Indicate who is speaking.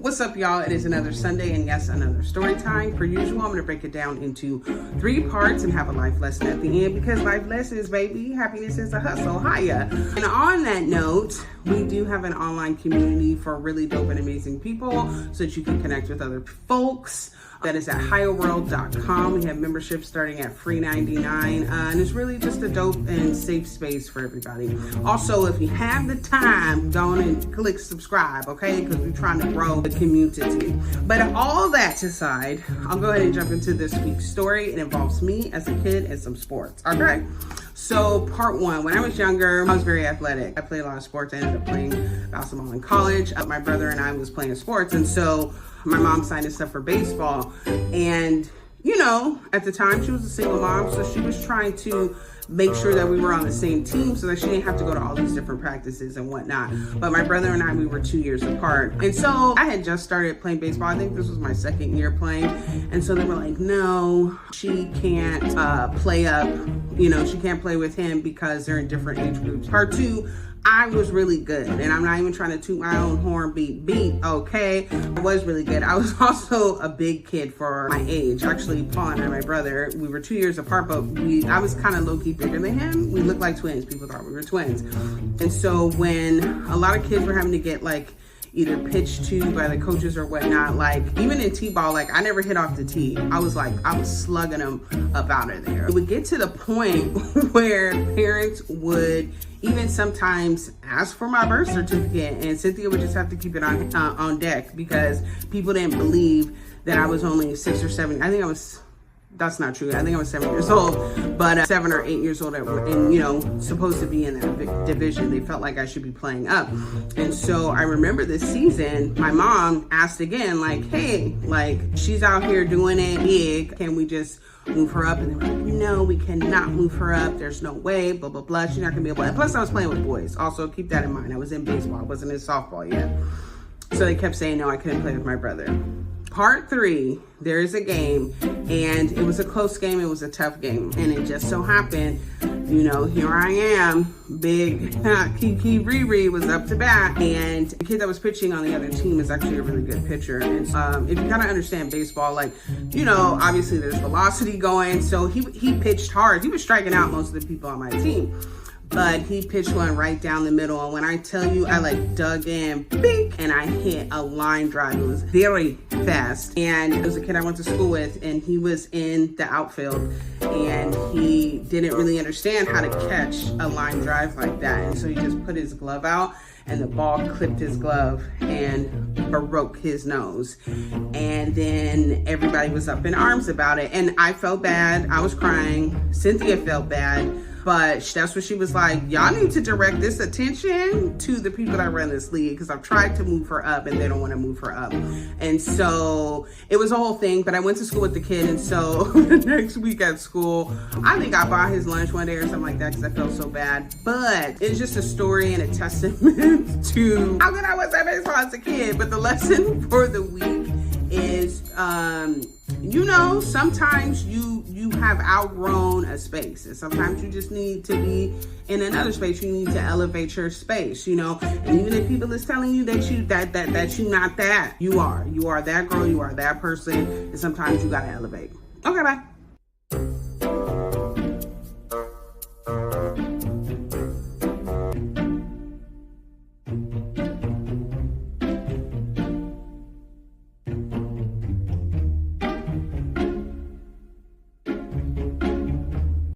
Speaker 1: What's up, y'all? It is another Sunday, and yes, another story time. Per usual, I'm going to break it down into 3 parts and have a life lesson at the end, because life lessons, baby, happiness is a hustle. Hiya. And on that note, we do have an online community for really dope and amazing people so that you can connect with other folks. That is at higherworld.com. We have memberships starting at free $99, and it's really just a dope and safe space for everybody. Also, if you have the time, go on and click subscribe, okay? Because we're trying to grow the community. But all that aside, I'll go ahead and jump into this week's story. It involves me as a kid and some sports. Okay. So part 1, when I was younger, I was very athletic. I played a lot of sports. I ended up playing basketball in college. My brother and I was playing sports, and so my mom signed us up for baseball. And, you know, at the time she was a single mom, so she was trying to make sure that we were on the same team so that she didn't have to go to all these different practices and whatnot. But my brother and I, we were 2 years apart. And so I had just started playing baseball. I think this was my 2nd year playing. And so they were like, no, she can't play up. You know, she can't play with him because they're in different age groups. Part 2, I was really good, and I'm not even trying to toot my own horn, beat, okay? I was really good. I was also a big kid for my age. Actually, Paul and I, my brother, we were 2 years apart, but I was kind of low-key bigger than him. We looked like twins. People thought we were twins. And so when a lot of kids were having to get like either pitched to by the coaches or whatnot, like even in t-ball, like I never hit off the tee. I was slugging them up out of there. It would get to the point where parents would even sometimes ask for my birth certificate, and Cynthia would just have to keep it on deck because people didn't believe that I was only 6 or 7. I think I was, that's not true. I think I was 7 years old, but 7 or 8 years old, and you know, supposed to be in that division. They felt like I should be playing up. And so I remember this season, my mom asked again, like, hey, like she's out here doing it big. Can we just move her up? And they were like, no, we cannot move her up. There's no way, blah, blah, blah. She's not gonna be able to. And plus I was playing with boys. Also, keep that in mind. I was in baseball. I wasn't in softball yet. So they kept saying, no, I couldn't play with my brother. Part 3, there is a game, and it was a close game. It was a tough game. And it just so happened, you know, here I am, big Kiki Riri was up to bat, and the kid that was pitching on the other team is actually a really good pitcher. And if you kind of understand baseball, like, you know, obviously there's velocity going, so he pitched hard. He was striking out most of the people on my team, but he pitched one right down the middle. And when I tell you, I like dug in, bink, and I hit a line drive. It was very fast. And it was a kid I went to school with, and he was in the outfield, and he didn't really understand how to catch a line drive like that. And so he just put his glove out, and the ball clipped his glove and broke his nose. And then everybody was up in arms about it. And I felt bad. I was crying. Cynthia felt bad. But that's what she was like, y'all need to direct this attention to the people that run this league, because I've tried to move her up and they don't want to move her up. And so it was a whole thing, but I went to school with the kid. And so the next week at school, I think I bought his lunch one day or something like that because I felt so bad. But it's just a story and a testament to how good I was at baseball as a kid. But the lesson for the week is, you know, sometimes you have outgrown a space, and sometimes you just need to be in another space. You need to elevate your space, you know. And even if people is telling you that you not that, you are that girl, you are that person, and sometimes you gotta elevate. Okay, bye.